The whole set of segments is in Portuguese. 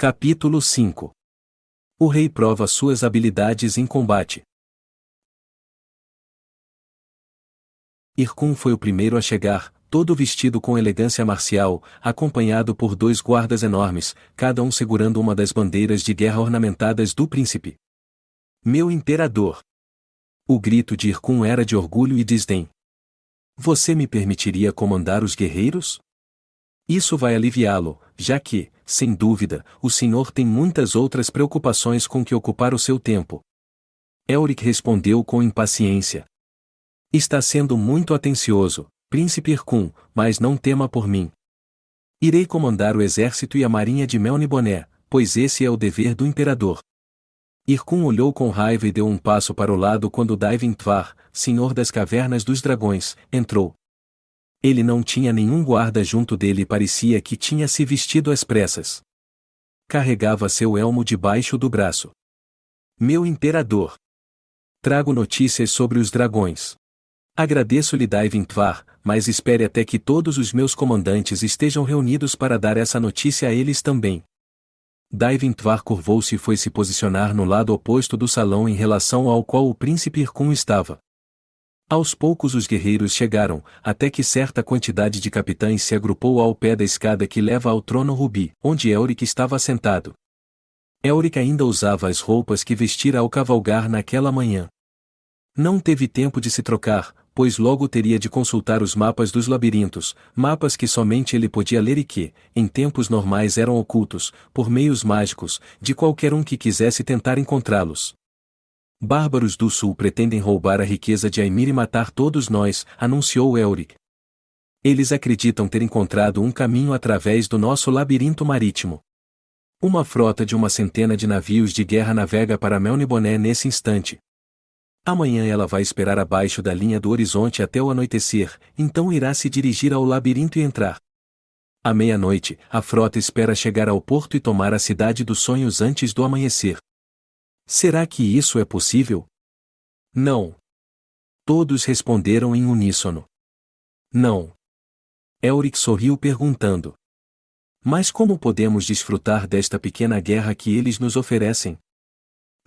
Capítulo 5. O rei prova suas habilidades em combate. Irkun foi o primeiro a chegar, todo vestido com elegância marcial, acompanhado por 2 guardas enormes, cada um segurando uma das bandeiras de guerra ornamentadas do príncipe. Meu imperador! O grito de Irkun era de orgulho e desdém. Você me permitiria comandar os guerreiros? Isso vai aliviá-lo, já que, sem dúvida, o senhor tem muitas outras preocupações com que ocupar o seu tempo. Elric respondeu com impaciência. Está sendo muito atencioso, príncipe Irkun, mas não tema por mim. Irei comandar o exército e a marinha de Melniboné, pois esse é o dever do imperador. Irkun olhou com raiva e deu um passo para o lado quando Daivin Tvar, senhor das cavernas dos dragões, entrou. Ele não tinha nenhum guarda junto dele e parecia que tinha se vestido às pressas. Carregava seu elmo debaixo do braço. Meu imperador! Trago notícias sobre os dragões. Agradeço-lhe Daivin Tvar, mas espere até que todos os meus comandantes estejam reunidos para dar essa notícia a eles também. Daivin Tvar curvou-se e foi se posicionar no lado oposto do salão em relação ao qual o príncipe Irkun estava. Aos poucos os guerreiros chegaram, até que certa quantidade de capitães se agrupou ao pé da escada que leva ao trono rubi, onde Elric estava sentado. Elric ainda usava as roupas que vestira ao cavalgar naquela manhã. Não teve tempo de se trocar, pois logo teria de consultar os mapas dos labirintos, mapas que somente ele podia ler e que, em tempos normais eram ocultos, por meios mágicos, de qualquer um que quisesse tentar encontrá-los. Bárbaros do Sul pretendem roubar a riqueza de Aimir e matar todos nós, anunciou Elric. Eles acreditam ter encontrado um caminho através do nosso labirinto marítimo. Uma frota de 100 de navios de guerra navega para Melniboné nesse instante. Amanhã ela vai esperar abaixo da linha do horizonte até o anoitecer, então irá se dirigir ao labirinto e entrar. À meia-noite, a frota espera chegar ao porto e tomar a cidade dos sonhos antes do amanhecer. Será que isso é possível? Não. Todos responderam em uníssono. Não. Elric sorriu perguntando. Mas como podemos desfrutar desta pequena guerra que eles nos oferecem?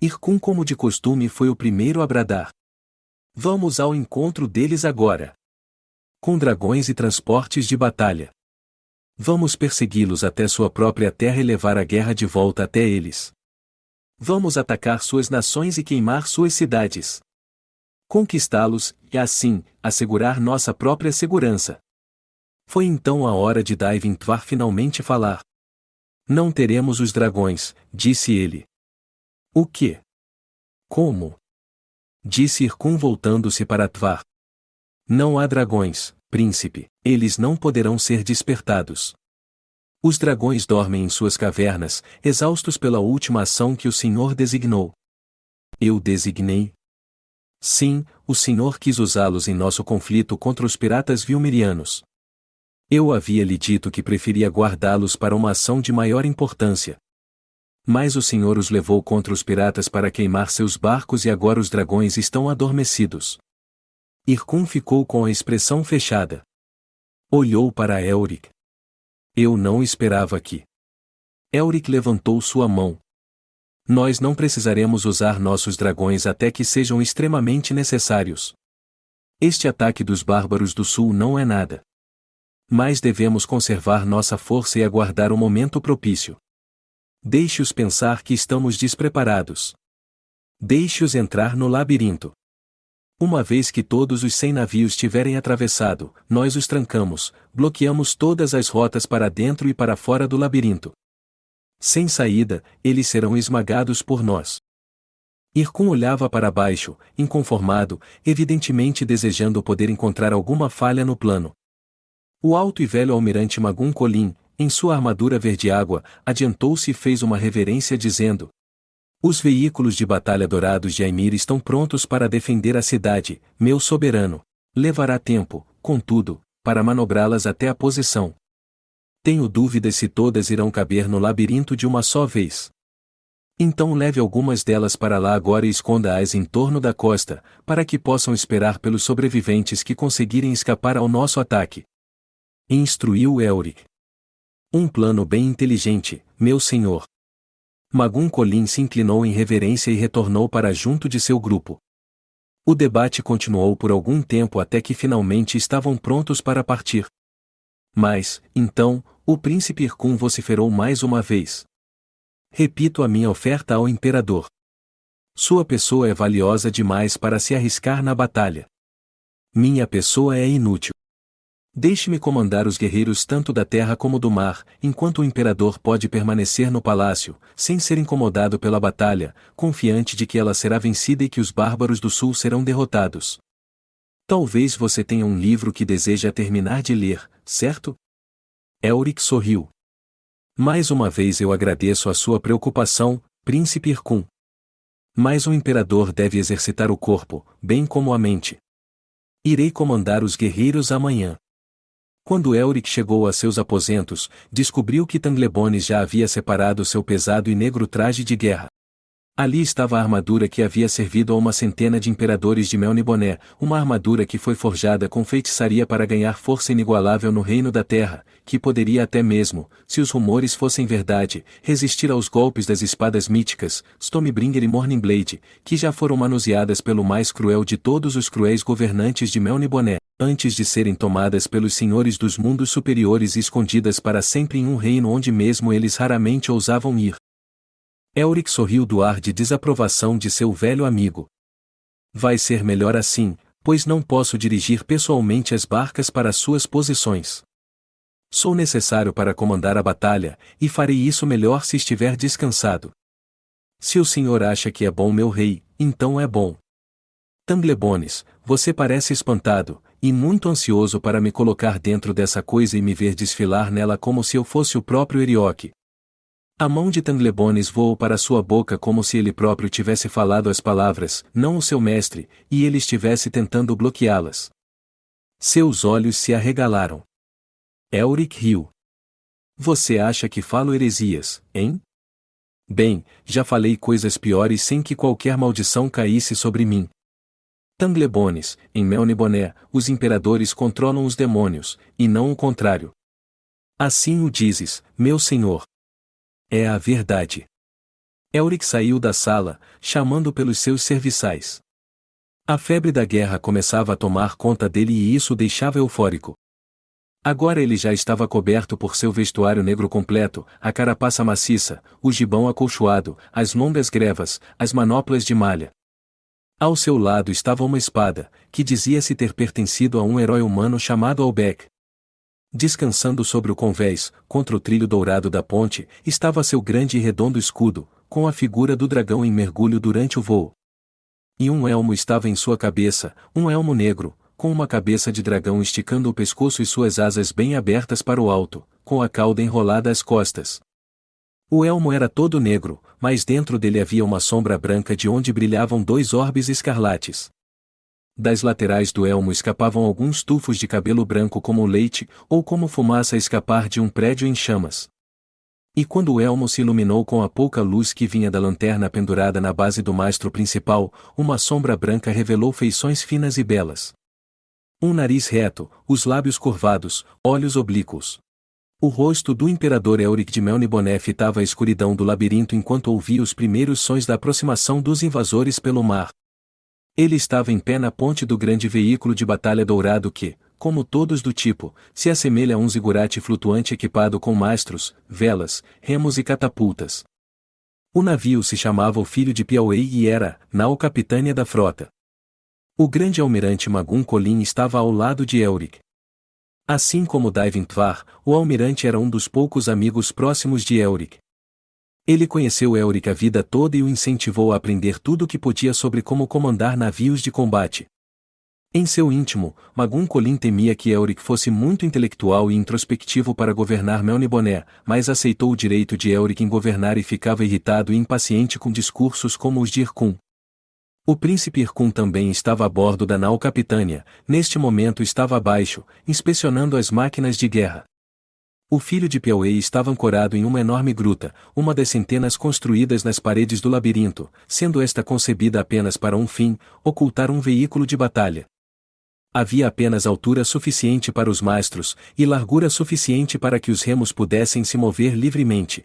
Irkun, como de costume, foi o primeiro a bradar. Vamos ao encontro deles agora. Com dragões e transportes de batalha. Vamos persegui-los até sua própria terra e levar a guerra de volta até eles. Vamos atacar suas nações e queimar suas cidades. Conquistá-los, e assim, assegurar nossa própria segurança. Foi então a hora de Daivin Tvar finalmente falar. Não teremos os dragões, disse ele. O quê? Como? Disse Irkun voltando-se para Tvar. Não há dragões, príncipe, eles não poderão ser despertados. Os dragões dormem em suas cavernas, exaustos pela última ação que o Senhor designou. Eu designei? Sim, o Senhor quis usá-los em nosso conflito contra os piratas vilmirianos. Eu havia lhe dito que preferia guardá-los para uma ação de maior importância. Mas o Senhor os levou contra os piratas para queimar seus barcos e agora os dragões estão adormecidos. Irkun ficou com a expressão fechada. Olhou para Elric. Eu não esperava que. Elric levantou sua mão. Nós não precisaremos usar nossos dragões até que sejam extremamente necessários. Este ataque dos bárbaros do sul não é nada. Mas devemos conservar nossa força e aguardar o momento propício. Deixe-os pensar que estamos despreparados. Deixe-os entrar no labirinto. Uma vez que todos os 100 navios tiverem atravessado, nós os trancamos, bloqueamos todas as rotas para dentro e para fora do labirinto. Sem saída, eles serão esmagados por nós. Irkun olhava para baixo, inconformado, evidentemente desejando poder encontrar alguma falha no plano. O alto e velho almirante Magun Colin, em sua armadura verde-água, adiantou-se e fez uma reverência dizendo: Os veículos de batalha dourados de Aimir estão prontos para defender a cidade, meu soberano. Levará tempo, contudo, para manobrá-las até a posição. Tenho dúvidas se todas irão caber no labirinto de uma só vez. Então leve algumas delas para lá agora e esconda-as em torno da costa, para que possam esperar pelos sobreviventes que conseguirem escapar ao nosso ataque. Instruiu Elric. Um plano bem inteligente, meu senhor. Magun Colin se inclinou em reverência e retornou para junto de seu grupo. O debate continuou por algum tempo até que finalmente estavam prontos para partir. Mas, então, o príncipe Irkun vociferou mais uma vez. Repito a minha oferta ao imperador. Sua pessoa é valiosa demais para se arriscar na batalha. Minha pessoa é inútil. Deixe-me comandar os guerreiros tanto da terra como do mar, enquanto o imperador pode permanecer no palácio, sem ser incomodado pela batalha, confiante de que ela será vencida e que os bárbaros do sul serão derrotados. Talvez você tenha um livro que deseja terminar de ler, certo? Elric sorriu. Mais uma vez eu agradeço a sua preocupação, príncipe Irkun. Mas o imperador deve exercitar o corpo, bem como a mente. Irei comandar os guerreiros amanhã. Quando Elric chegou a seus aposentos, descobriu que Tanglebones já havia separado seu pesado e negro traje de guerra. Ali estava a armadura que havia servido a uma centena de imperadores de Melniboné, uma armadura que foi forjada com feitiçaria para ganhar força inigualável no reino da terra, que poderia até mesmo, se os rumores fossem verdade, resistir aos golpes das espadas míticas, Stormbringer e Morningblade, que já foram manuseadas pelo mais cruel de todos os cruéis governantes de Melniboné, antes de serem tomadas pelos senhores dos mundos superiores e escondidas para sempre em um reino onde mesmo eles raramente ousavam ir. Elric sorriu do ar de desaprovação de seu velho amigo. Vai ser melhor assim, pois não posso dirigir pessoalmente as barcas para suas posições. Sou necessário para comandar a batalha, e farei isso melhor se estiver descansado. Se o senhor acha que é bom meu rei, então é bom. Tanglebones, você parece espantado, e muito ansioso para me colocar dentro dessa coisa e me ver desfilar nela como se eu fosse o próprio Erioque. A mão de Tanglebones voou para sua boca como se ele próprio tivesse falado as palavras, não o seu mestre, e ele estivesse tentando bloqueá-las. Seus olhos se arregalaram. Elric riu. Você acha que falo heresias, hein? Bem, já falei coisas piores sem que qualquer maldição caísse sobre mim. Tanglebones, em Melniboné, os imperadores controlam os demônios, e não o contrário. Assim o dizes, meu senhor. É a verdade. Elric saiu da sala, chamando pelos seus serviçais. A febre da guerra começava a tomar conta dele e isso o deixava eufórico. Agora ele já estava coberto por seu vestuário negro completo, a carapaça maciça, o gibão acolchoado, as longas grevas, as manoplas de malha. Ao seu lado estava uma espada, que dizia-se ter pertencido a um herói humano chamado Albec. Descansando sobre o convés, contra o trilho dourado da ponte, estava seu grande e redondo escudo, com a figura do dragão em mergulho durante o voo. E um elmo estava em sua cabeça, um elmo negro, com uma cabeça de dragão esticando o pescoço e suas asas bem abertas para o alto, com a cauda enrolada às costas. O elmo era todo negro, mas dentro dele havia uma sombra branca de onde brilhavam dois orbes escarlates. Das laterais do elmo escapavam alguns tufos de cabelo branco como leite, ou como fumaça a escapar de um prédio em chamas. E quando o elmo se iluminou com a pouca luz que vinha da lanterna pendurada na base do mastro principal, uma sombra branca revelou feições finas e belas. Um nariz reto, os lábios curvados, olhos oblíquos. O rosto do imperador Elric de Melniboné fitava a escuridão do labirinto enquanto ouvia os primeiros sons da aproximação dos invasores pelo mar. Ele estava em pé na ponte do grande veículo de batalha dourado que, como todos do tipo, se assemelha a um zigurate flutuante equipado com mastros, velas, remos e catapultas. O navio se chamava o Filho de Piauí e era, nau capitânia da frota. O grande almirante Magun Colin estava ao lado de Elric. Assim como Daivin Tvar, o almirante era um dos poucos amigos próximos de Elric. Ele conheceu Elric a vida toda e o incentivou a aprender tudo o que podia sobre como comandar navios de combate. Em seu íntimo, Magun Colin temia que Elric fosse muito intelectual e introspectivo para governar Melniboné, mas aceitou o direito de Elric em governar e ficava irritado e impaciente com discursos como os de Irkun. O príncipe Irkun também estava a bordo da nau Capitânia, neste momento estava abaixo, inspecionando as máquinas de guerra. O Filho de Piauí estava ancorado em uma enorme gruta, uma das centenas construídas nas paredes do labirinto, sendo esta concebida apenas para um fim, ocultar um veículo de batalha. Havia apenas altura suficiente para os mastros, e largura suficiente para que os remos pudessem se mover livremente.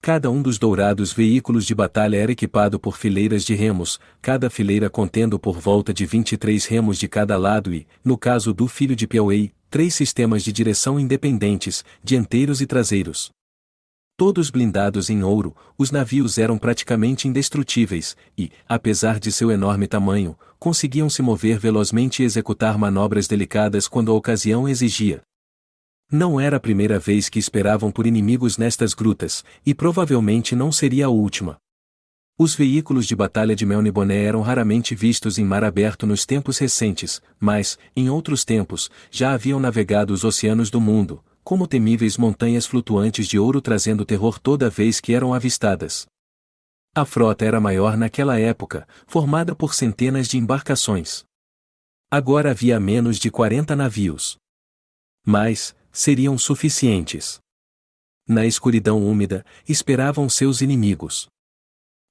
Cada um dos dourados veículos de batalha era equipado por fileiras de remos, cada fileira contendo por volta de 23 remos de cada lado e, no caso do filho de Piauí, 3 sistemas de direção independentes, dianteiros e traseiros. Todos blindados em ouro, os navios eram praticamente indestrutíveis, e, apesar de seu enorme tamanho, conseguiam se mover velozmente e executar manobras delicadas quando a ocasião exigia. Não era a primeira vez que esperavam por inimigos nestas grutas, e provavelmente não seria a última. Os veículos de batalha de Melniboné eram raramente vistos em mar aberto nos tempos recentes, mas, em outros tempos, já haviam navegado os oceanos do mundo, como temíveis montanhas flutuantes de ouro trazendo terror toda vez que eram avistadas. A frota era maior naquela época, formada por centenas de embarcações. Agora havia menos de 40 navios. Mas, seriam suficientes. Na escuridão úmida, esperavam seus inimigos.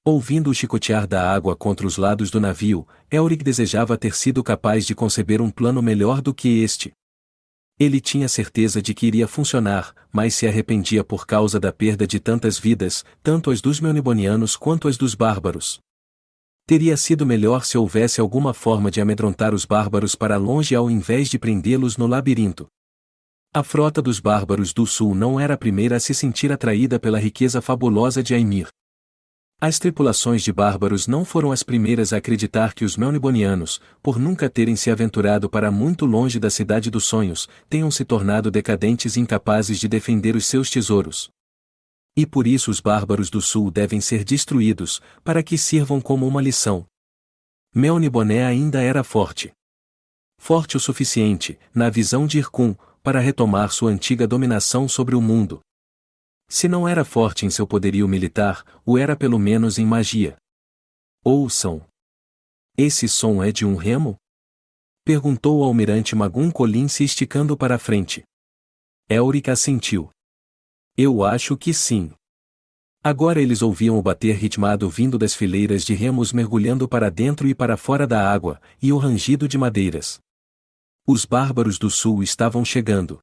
Ouvindo o chicotear da água contra os lados do navio, Elric desejava ter sido capaz de conceber um plano melhor do que este. Ele tinha certeza de que iria funcionar, mas se arrependia por causa da perda de tantas vidas, tanto as dos melnibonianos quanto as dos bárbaros. Teria sido melhor se houvesse alguma forma de amedrontar os bárbaros para longe ao invés de prendê-los no labirinto. A frota dos bárbaros do sul não era a primeira a se sentir atraída pela riqueza fabulosa de Aimir. As tripulações de bárbaros não foram as primeiras a acreditar que os melnibonianos, por nunca terem se aventurado para muito longe da cidade dos sonhos, tenham se tornado decadentes e incapazes de defender os seus tesouros. E por isso os bárbaros do sul devem ser destruídos, para que sirvam como uma lição. Melniboné ainda era forte. Forte o suficiente, na visão de Irkun, para retomar sua antiga dominação sobre o mundo. Se não era forte em seu poderio militar, o era pelo menos em magia. Ouçam. Esse som é de um remo? Perguntou o almirante Magun Colin se esticando para a frente. Elric assentiu. Eu acho que sim. Agora eles ouviam o bater ritmado vindo das fileiras de remos mergulhando para dentro e para fora da água, e o rangido de madeiras. Os bárbaros do sul estavam chegando.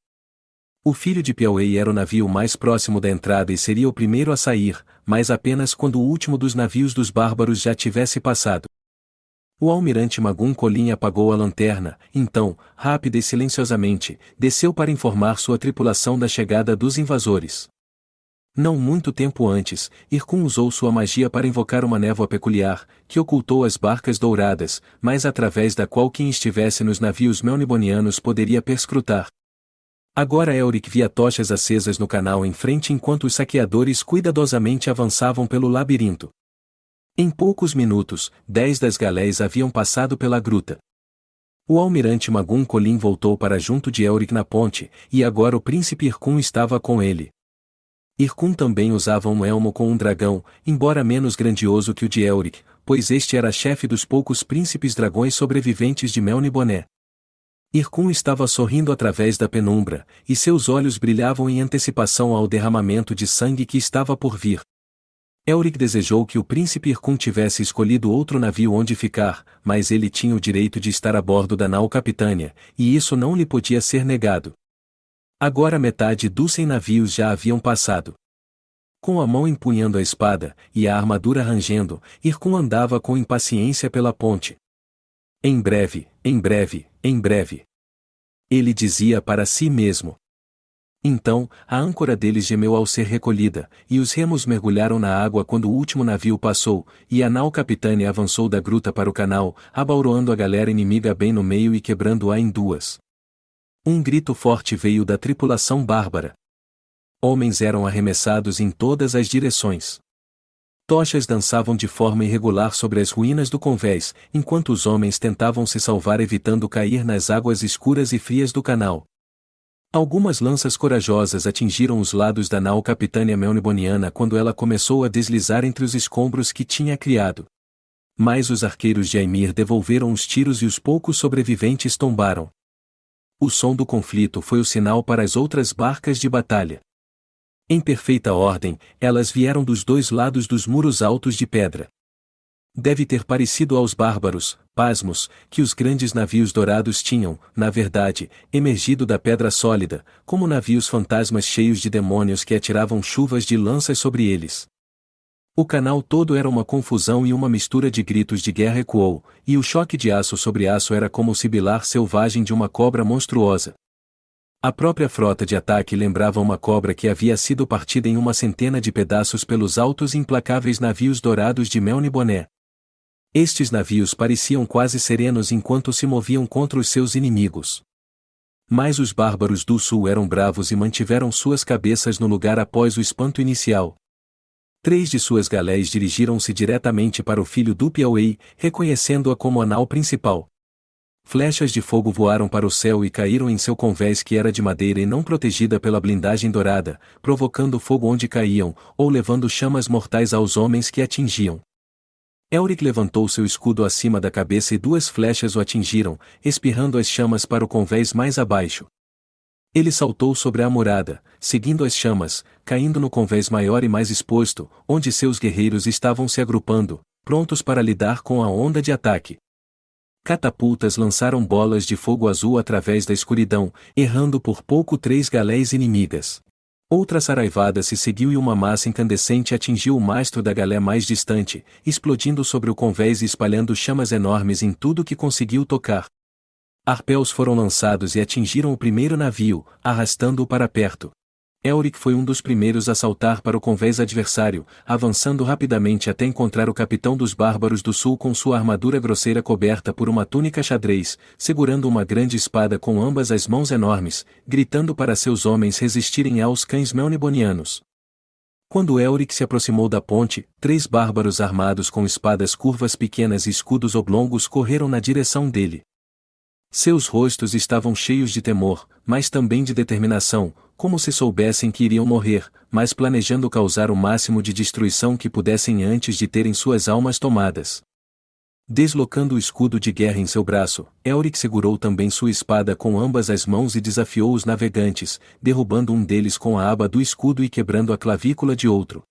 O filho de Piauí era o navio mais próximo da entrada e seria o primeiro a sair, mas apenas quando o último dos navios dos bárbaros já tivesse passado. O almirante Magun Colin apagou a lanterna, então, rápida e silenciosamente, desceu para informar sua tripulação da chegada dos invasores. Não muito tempo antes, Irkun usou sua magia para invocar uma névoa peculiar, que ocultou as barcas douradas, mas através da qual quem estivesse nos navios melnibonianos poderia perscrutar. Agora Elric via tochas acesas no canal em frente enquanto os saqueadores cuidadosamente avançavam pelo labirinto. Em poucos minutos, 10 das galés haviam passado pela gruta. O almirante Magun Colin voltou para junto de Elric na ponte, e agora o príncipe Irkun estava com ele. Irkun também usava um elmo com um dragão, embora menos grandioso que o de Elric, pois este era chefe dos poucos príncipes dragões sobreviventes de Melniboné. Irkun estava sorrindo através da penumbra, e seus olhos brilhavam em antecipação ao derramamento de sangue que estava por vir. Elric desejou que o príncipe Irkun tivesse escolhido outro navio onde ficar, mas ele tinha o direito de estar a bordo da nau Capitânia, e isso não lhe podia ser negado. Agora metade dos 100 navios já haviam passado. Com a mão empunhando a espada, e a armadura rangendo, Irkun andava com impaciência pela ponte. Em breve, em breve, em breve. Ele dizia para si mesmo. Então, a âncora deles gemeu ao ser recolhida, e os remos mergulharam na água quando o último navio passou, e a nau Capitânia avançou da gruta para o canal, abauroando a galera inimiga bem no meio e quebrando-a em duas. Um grito forte veio da tripulação bárbara. Homens eram arremessados em todas as direções. Tochas dançavam de forma irregular sobre as ruínas do convés, enquanto os homens tentavam se salvar evitando cair nas águas escuras e frias do canal. Algumas lanças corajosas atingiram os lados da nau Capitânia Melniboniana quando ela começou a deslizar entre os escombros que tinha criado. Mas os arqueiros de Aimir devolveram os tiros e os poucos sobreviventes tombaram. O som do conflito foi o sinal para as outras barcas de batalha. Em perfeita ordem, elas vieram dos dois lados dos muros altos de pedra. Deve ter parecido aos bárbaros, pasmos, que os grandes navios dourados tinham, na verdade, emergido da pedra sólida, como navios fantasmas cheios de demônios que atiravam chuvas de lanças sobre eles. O canal todo era uma confusão e uma mistura de gritos de guerra ecoou, e o choque de aço sobre aço era como o sibilar selvagem de uma cobra monstruosa. A própria frota de ataque lembrava uma cobra que havia sido partida em uma centena de pedaços pelos altos e implacáveis navios dourados de Melniboné. Estes navios pareciam quase serenos enquanto se moviam contra os seus inimigos. Mas os bárbaros do sul eram bravos e mantiveram suas cabeças no lugar após o espanto inicial. 3 de suas galés dirigiram-se diretamente para o filho do Piauí, reconhecendo-a como a nau principal. Flechas de fogo voaram para o céu e caíram em seu convés que era de madeira e não protegida pela blindagem dourada, provocando fogo onde caíam, ou levando chamas mortais aos homens que atingiam. Elric levantou seu escudo acima da cabeça e 2 flechas o atingiram, espirrando as chamas para o convés mais abaixo. Ele saltou sobre a murada, seguindo as chamas, caindo no convés maior e mais exposto, onde seus guerreiros estavam se agrupando, prontos para lidar com a onda de ataque. Catapultas lançaram bolas de fogo azul através da escuridão, errando por pouco 3 galés inimigas. Outra saraivada se seguiu e uma massa incandescente atingiu o mastro da galé mais distante, explodindo sobre o convés e espalhando chamas enormes em tudo que conseguiu tocar. Arpéus foram lançados e atingiram o primeiro navio, arrastando-o para perto. Elric foi um dos primeiros a saltar para o convés adversário, avançando rapidamente até encontrar o capitão dos bárbaros do sul com sua armadura grosseira coberta por uma túnica xadrez, segurando uma grande espada com ambas as mãos enormes, gritando para seus homens resistirem aos cães melnibonianos. Quando Elric se aproximou da ponte, 3 bárbaros armados com espadas curvas pequenas e escudos oblongos correram na direção dele. Seus rostos estavam cheios de temor, mas também de determinação, como se soubessem que iriam morrer, mas planejando causar o máximo de destruição que pudessem antes de terem suas almas tomadas. Deslocando o escudo de guerra em seu braço, Elric segurou também sua espada com ambas as mãos e desafiou os navegantes, derrubando um deles com a aba do escudo e quebrando a clavícula de outro.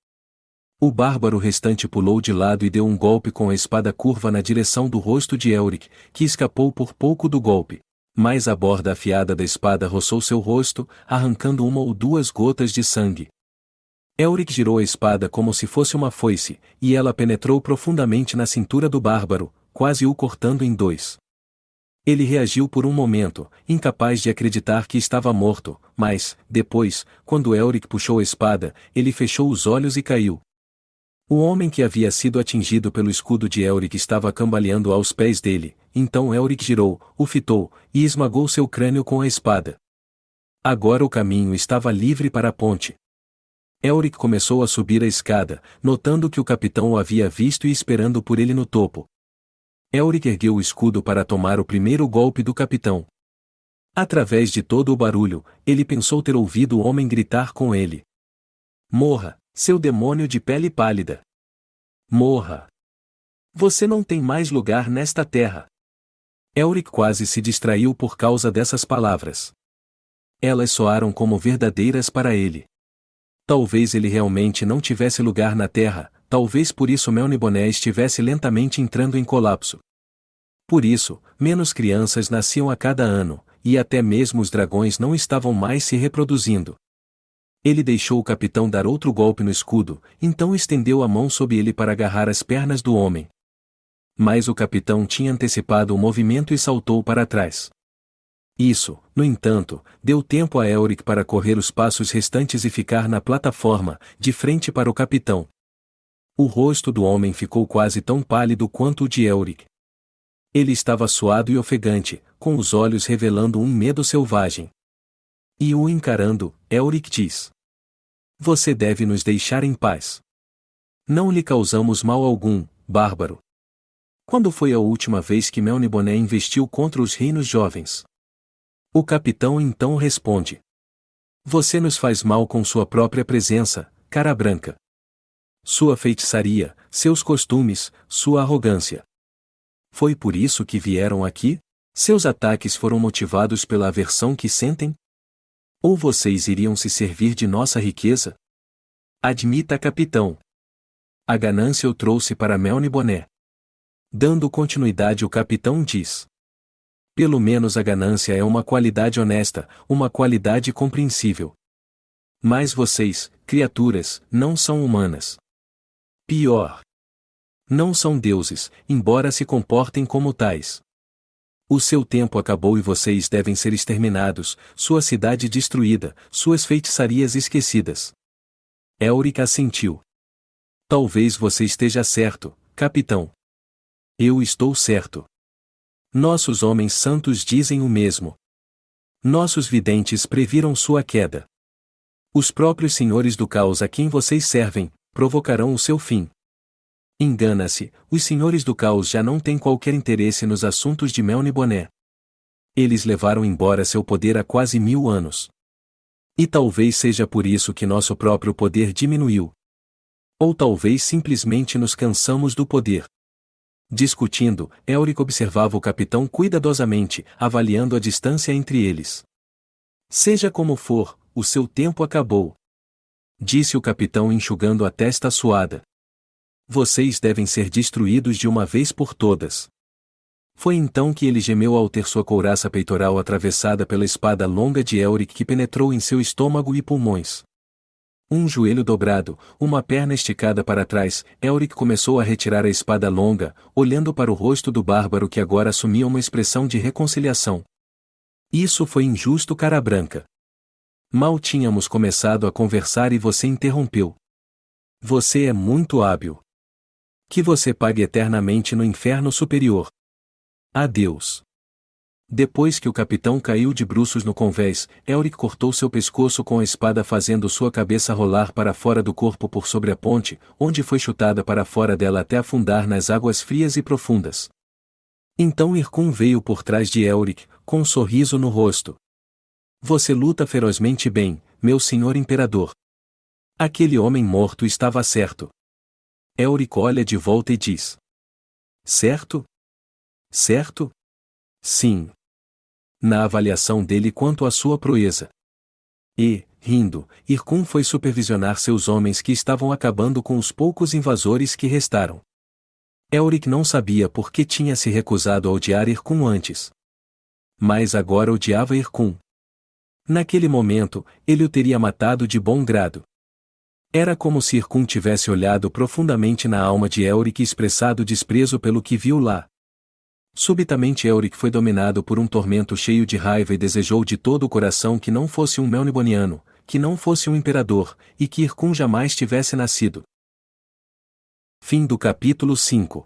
O bárbaro restante pulou de lado e deu um golpe com a espada curva na direção do rosto de Elric, que escapou por pouco do golpe. Mas a borda afiada da espada roçou seu rosto, arrancando 1 ou 2 gotas de sangue. Elric girou a espada como se fosse uma foice, e ela penetrou profundamente na cintura do bárbaro, quase o cortando em 2. Ele reagiu por um momento, incapaz de acreditar que estava morto, mas, depois, quando Elric puxou a espada, ele fechou os olhos e caiu. O homem que havia sido atingido pelo escudo de Elric estava cambaleando aos pés dele, então Elric girou, o fitou, e esmagou seu crânio com a espada. Agora o caminho estava livre para a ponte. Elric começou a subir a escada, notando que o capitão o havia visto e esperando por ele no topo. Elric ergueu o escudo para tomar o primeiro golpe do capitão. Através de todo o barulho, ele pensou ter ouvido o homem gritar com ele: "Morra, seu demônio de pele pálida! Morra! Você não tem mais lugar nesta terra!" Elric quase se distraiu por causa dessas palavras. Elas soaram como verdadeiras para ele. Talvez ele realmente não tivesse lugar na terra, talvez por isso Melniboné estivesse lentamente entrando em colapso. Por isso, menos crianças nasciam a cada ano, e até mesmo os dragões não estavam mais se reproduzindo. Ele deixou o capitão dar outro golpe no escudo, então estendeu a mão sob ele para agarrar as pernas do homem. Mas o capitão tinha antecipado o movimento e saltou para trás. Isso, no entanto, deu tempo a Elric para correr os passos restantes e ficar na plataforma, de frente para o capitão. O rosto do homem ficou quase tão pálido quanto o de Elric. Ele estava suado e ofegante, com os olhos revelando um medo selvagem. E o encarando, Elric diz: "Você deve nos deixar em paz. Não lhe causamos mal algum, bárbaro." Quando foi a última vez que Melniboné investiu contra os reinos jovens? O capitão então responde: "Você nos faz mal com sua própria presença, cara branca. Sua feitiçaria, seus costumes, sua arrogância. Foi por isso que vieram aqui? Seus ataques foram motivados pela aversão que sentem? Ou vocês iriam se servir de nossa riqueza? Admita, capitão. A ganância o trouxe para Melniboné. Dando continuidade, o capitão diz: pelo menos a ganância é uma qualidade honesta, uma qualidade compreensível. Mas vocês, criaturas, não são humanas. Pior. Não são deuses, embora se comportem como tais. O seu tempo acabou e vocês devem ser exterminados, sua cidade destruída, suas feitiçarias esquecidas. Elric assentiu. Talvez você esteja certo, capitão. Eu estou certo. Nossos homens santos dizem o mesmo. Nossos videntes previram sua queda. Os próprios senhores do caos a quem vocês servem, provocarão o seu fim. Engana-se, os senhores do caos já não têm qualquer interesse nos assuntos de Melniboné. Eles levaram embora seu poder há quase 1000 anos. E talvez seja por isso que nosso próprio poder diminuiu. Ou talvez simplesmente nos cansamos do poder. Discutindo, Elric observava o capitão cuidadosamente, avaliando a distância entre eles. Seja como for, o seu tempo acabou. Disse o capitão enxugando a testa suada. Vocês devem ser destruídos de uma vez por todas. Foi então que ele gemeu ao ter sua couraça peitoral atravessada pela espada longa de Elric que penetrou em seu estômago e pulmões. Um joelho dobrado, uma perna esticada para trás, Elric começou a retirar a espada longa, olhando para o rosto do bárbaro que agora assumia uma expressão de reconciliação. Isso foi injusto, cara branca. Mal tínhamos começado a conversar e você interrompeu. Você é muito hábil. Que você pague eternamente no inferno superior. Adeus. Depois que o capitão caiu de bruços no convés, Elric cortou seu pescoço com a espada fazendo sua cabeça rolar para fora do corpo por sobre a ponte, onde foi chutada para fora dela até afundar nas águas frias e profundas. Então Irkun veio por trás de Elric, com um sorriso no rosto. Você luta ferozmente bem, meu senhor imperador. Aquele homem morto estava certo. Elric olha de volta e diz: certo? Certo? Sim. Na avaliação dele quanto à sua proeza. E, rindo, Irkun foi supervisionar seus homens que estavam acabando com os poucos invasores que restaram. Elric não sabia por que tinha se recusado a odiar Irkun antes. Mas agora odiava Irkun. Naquele momento, ele o teria matado de bom grado. Era como se Irkun tivesse olhado profundamente na alma de Elric e expressado desprezo pelo que viu lá. Subitamente Elric foi dominado por um tormento cheio de raiva e desejou de todo o coração que não fosse um Melniboniano, que não fosse um imperador, e que Irkun jamais tivesse nascido. Fim do capítulo 5.